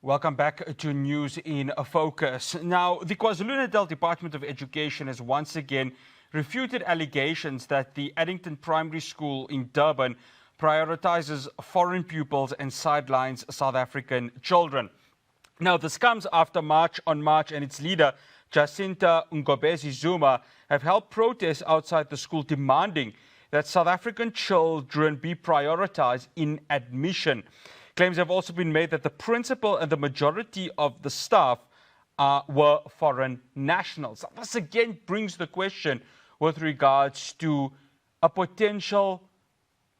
Welcome back to News in Focus. Now, the KwaZulu-Natal Department of Education has once again refuted allegations that the Addington Primary School in Durban prioritizes foreign pupils and sidelines South African children. Now, this comes after March on March and its leader, Jacinta Ngobezi Zuma, have held protests outside the school demanding that South African children be prioritized in admission. Claims have also been made that the principal and the majority of the staff were foreign nationals. This again brings the question with regards to a potential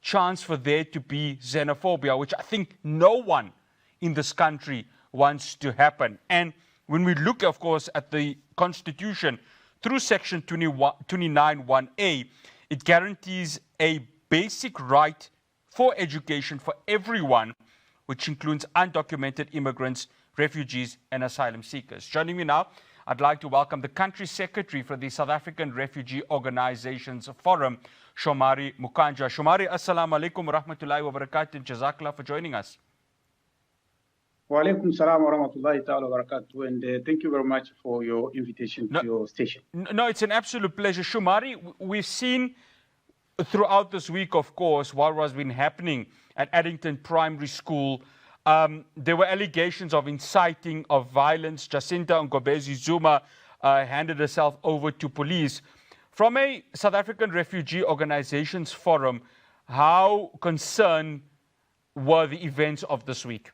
chance for there to be xenophobia, which I think no one in this country wants to happen. And when we look, of course, at the Constitution through Section 29(1)(a), it guarantees a basic right for education for everyone, which includes undocumented immigrants, refugees, and asylum seekers. Joining me now, I'd like to welcome the Country Secretary for the South African Refugee Organizations Forum, Shomari Mukanjwa. Shomari, assalamu alaikum wa rahmatullahi wa barakatuh, and jazakallah for joining us. Wa alaikum salam wa rahmatullahi ta'ala wa barakatuh, and thank you very much for your invitation to your station. No, it's an absolute pleasure. Shomari, we've seen throughout this week, of course, what has been happening at Addington Primary School. There were allegations of inciting of violence. Jacinta Ngobezi Zuma handed herself over to police. From a South African Refugee Organizations Forum, how concerned were the events of this week?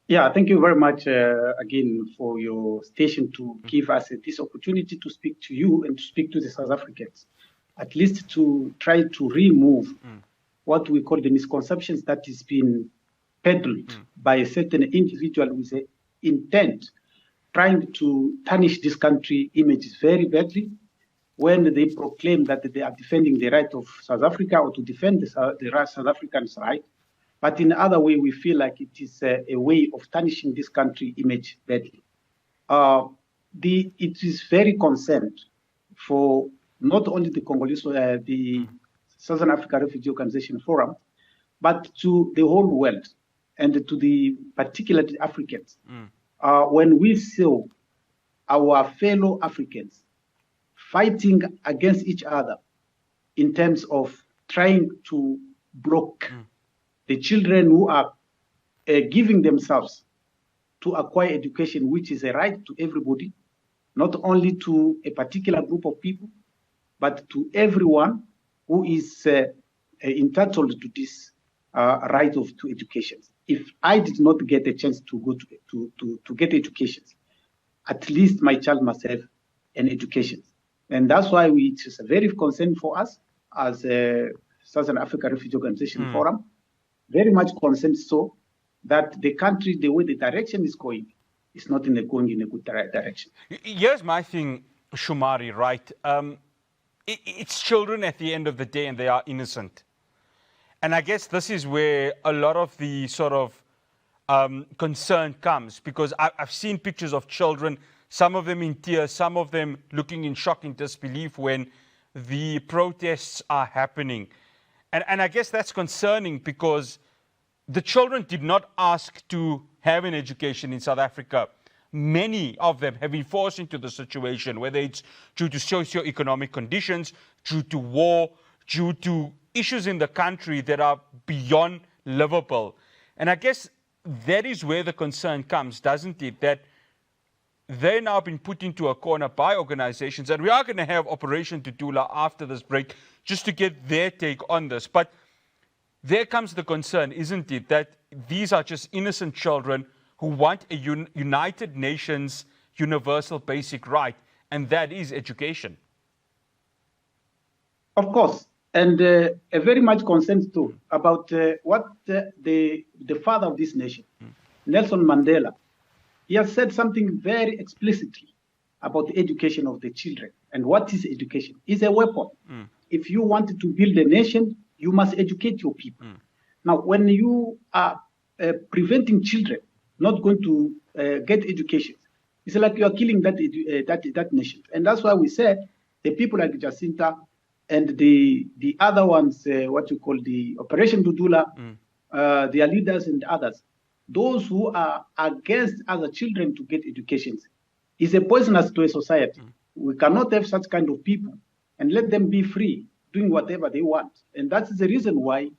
Yeah, thank you very much again for your station to give us this opportunity to speak to you and to speak to the South Africans, at least to try to remove what we call the misconceptions that is being peddled by a certain individual with the intent trying to tarnish this country image very badly when they proclaim that they are defending the right of South Africa or to defend the South Africans' right. But in other way, we feel like it is a way of tarnishing this country image badly. It is very concerned for not only the Congolese, the Southern Africa Refugee Organization Forum, but to the whole world and to the particularly Africans. When we saw our fellow Africans fighting against each other in terms of trying to block the children who are giving themselves to acquire education, which is a right to everybody, not only to a particular group of people, but to everyone who is entitled to this right to education. If I did not get a chance to go to get education, at least my child must have an education. And that's why it is a very concern for us as a Southern Africa Refugee Organization Forum, very much concerned so that the country, the way the direction is going, is not going in a good direction. Here's my thing, Shomari, right? It's children at the end of the day, and they are innocent. And I guess this is where a lot of the sort of concern comes, because I've seen pictures of children, some of them in tears, some of them looking in shock and disbelief when the protests are happening. And I guess that's concerning because the children did not ask to have an education in South Africa. Many of them have been forced into the situation, whether it's due to socio-economic conditions, due to war, due to issues in the country that are beyond livable. And I guess that is where the concern comes, doesn't it? That they're now been put into a corner by organizations, and we are going to have Operation Dudula after this break just to get their take on this. But there comes the concern, isn't it, that these are just innocent children who want a United Nations universal basic right, and that is education. Of course, and a very much concerned too about what the father of this nation, Nelson Mandela, he has said something very explicitly about the education of the children. And what is education? It's a weapon. If you want to build a nation, you must educate your people. Now, when you are preventing children not going to get education, it's like you are killing that nation. And that's why we said the people like Jacinta and the other ones, what you call the Operation Dudula, their leaders and others, those who are against other children to get educations is a poisonous to a society. We cannot have such kind of people and let them be free, doing whatever they want. And that's the reason why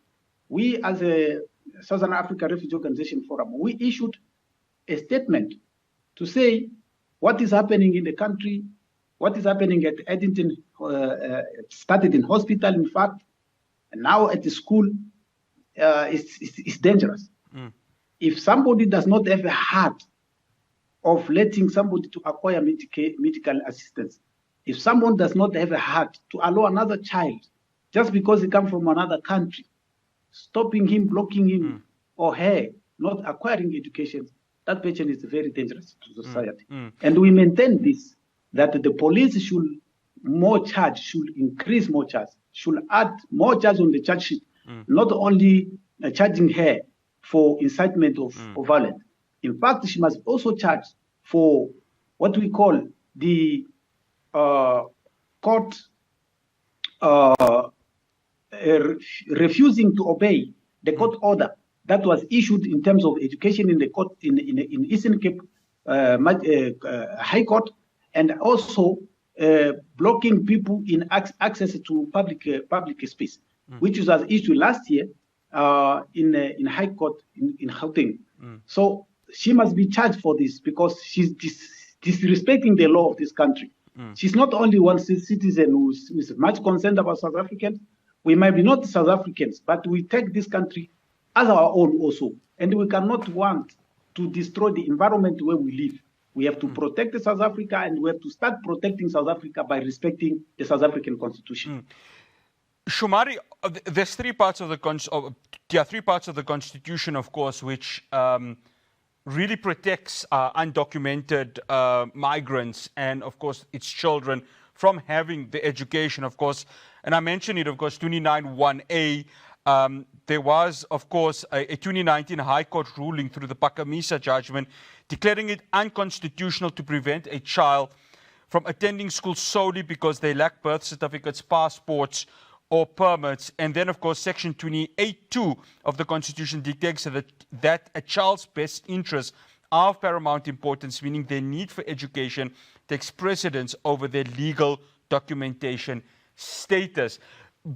we, as a Southern Africa Refugee Organization Forum, we issued a statement to say what is happening in the country, what is happening at Addington, started in hospital, in fact, and now at the school, is dangerous. If somebody does not have a heart of letting somebody to acquire medical assistance, if someone does not have a heart to allow another child, just because he comes from another country, stopping him, blocking him or her, not acquiring education, that person is very dangerous to society. And we maintain this, that the police should increase more charge, should add more charge on the charge sheet, not only charging her for incitement of violence. In fact, she must also charge for what we call the court refusing to obey the court order that was issued in terms of education in the court in Eastern Cape High Court, and also blocking people in access to public space, which was issued last year in High Court in Gauteng. So she must be charged for this because she's disrespecting the law of this country. She's not only one citizen who is much concerned about South Africans. We might be not South Africans, but we take this country as our own also. And we cannot want to destroy the environment where we live. We have to protect South Africa, and we have to start protecting South Africa by respecting the South African Constitution. Shomari, there's three parts of the Constitution, of course, which really protects undocumented migrants and, of course, its children from having the education, of course. And I mentioned it, of course, 29(1)A. There was, of course, a 2019 High Court ruling through the Pakamisa judgment declaring it unconstitutional to prevent a child from attending school solely because they lack birth certificates, passports, or permits. And then, of course, Section 28(2) of the Constitution dictates that a child's best interests are of paramount importance, meaning their need for education takes precedence over their legal documentation status.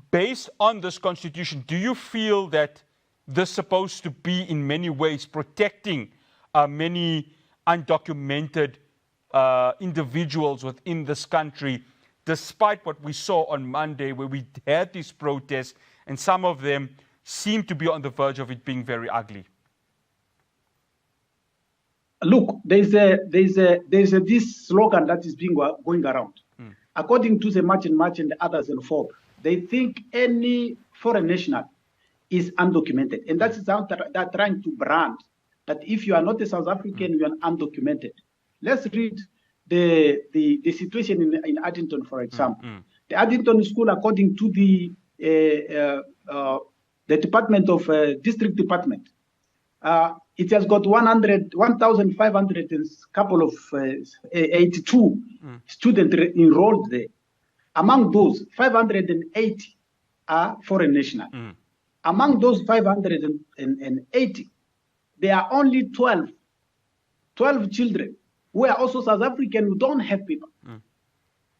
Based on this Constitution, do you feel that this is supposed to be in many ways protecting many undocumented individuals within this country, despite what we saw on Monday, where we had these protests and some of them seem to be on the verge of it being very ugly? Look, there's this slogan that is going around. According to the March and others and FOB, they think any foreign national is undocumented, and that is how they're trying to brand that if you are not a South African, you are undocumented. Let's read the situation in Addington, for example. The Addington School, according to the Department of District Department, it has got 1,500 and couple of 82 students enrolled there. Among those, 580 are foreign national. Among those 580, there are only 12 children who are also South African who don't have paper.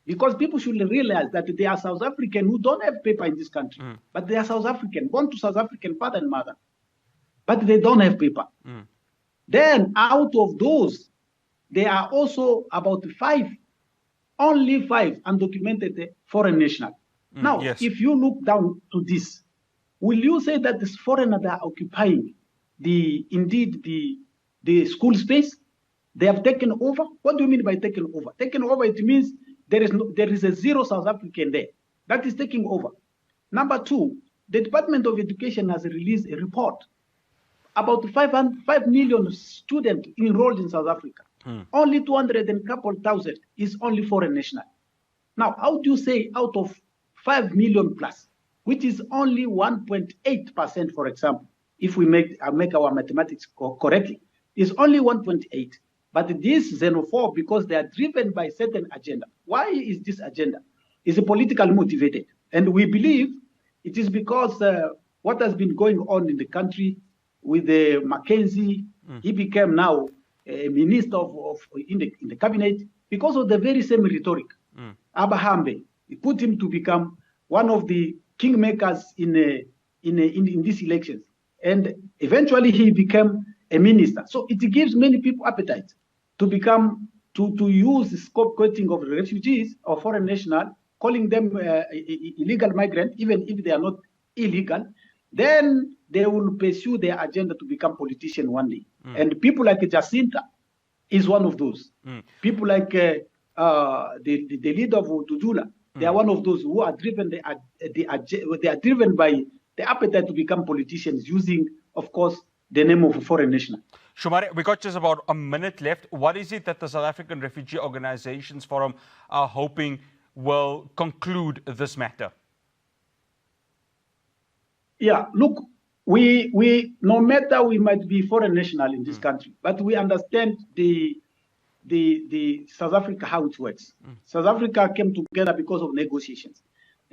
Because people should realize that they are South African who don't have paper in this country, but they are South African, born to South African father and mother, but they don't have paper. Then out of those, there are also about only five undocumented foreign national. Now, if you look down to this, will you say that these foreigners are occupying the school space? They have taken over? What do you mean by taken over? Taken over, it means there is a zero South African there. That is taking over. Number two, the Department of Education has released a report about 5 million students enrolled in South Africa. Only 200 and couple thousand is only foreign national. Now, how do you say out of 5 million plus, which is only 1.8%, for example, if we make our mathematics correctly, is only 1.8. But this xenophobe, because they are driven by certain agenda. Why is this agenda? It's politically motivated. And we believe it is because what has been going on in the country with the Mackenzie He became now a minister in the cabinet because of the very same rhetoric. Abahambe, he put him to become one of the kingmakers in these elections. And eventually he became a minister. So it gives many people appetite to become, to use the scapegoating of refugees or foreign national, calling them illegal migrant, even if they are not illegal. Then they will pursue their agenda to become politicians one day. And people like Jacinta is one of those. People like the leader of Dudula, they are one of those who are driven. They are driven by the appetite to become politicians, using, of course, the name of a foreign national. Shomari, we got just about a minute left. What is it that the South African Refugee Organizations Forum are hoping will conclude this matter? Yeah, look, we no matter we might be foreign national in this country, but we understand the South Africa, how it works. South Africa came together because of negotiations.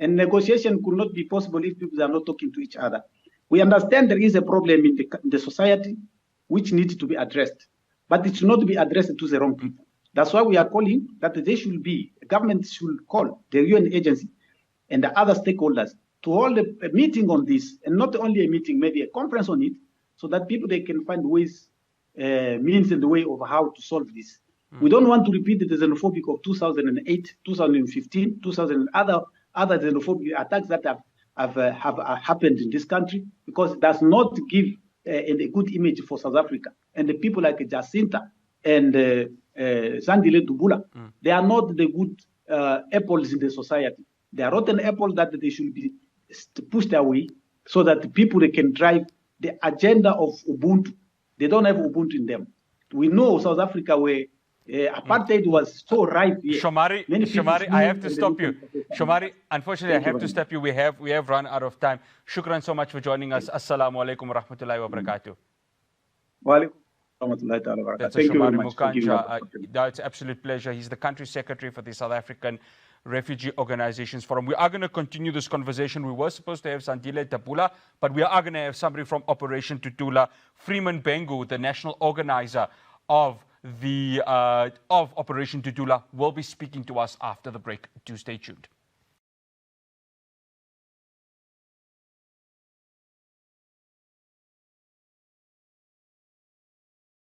And negotiation could not be possible if people are not talking to each other. We understand there is a problem in the society which needs to be addressed, but it should not be addressed to the wrong people. That's why we are calling that there should be, government should call the UN agency and the other stakeholders to hold a meeting on this, and not only a meeting, maybe a conference on it, so that people, they can find ways, means and the way of how to solve this. We don't want to repeat the xenophobic of 2008, 2015, 2000 and other xenophobic attacks that have happened in this country, because it does not give a good image for South Africa. And the people like Jacinta and Zandile Dubula, they are not the good apples in the society. They are rotten apples that they should be pushed away, so that the people, they can drive the agenda of Ubuntu. They don't have Ubuntu in them. We know South Africa, where apartheid was so rife here. Shomari, I have to stop you. Shomari, unfortunately, I have to stop you. We have run out of time. Shukran so much for joining us. Assalamu alaikum wa rahmatullahi wa barakatuh. Wa alaikum warahmatullahi ta'ala. That's Shomari Mukanjwa. It's an absolute pleasure. He's the country secretary for the South African Refugee Organizations Forum. We are going to continue this conversation. We were supposed to have Zandile Dubula, but we are going to have somebody from Operation Dudula. Freeman Bengu, the national organizer of Operation Dudula, will be speaking to us after the break. Do stay tuned.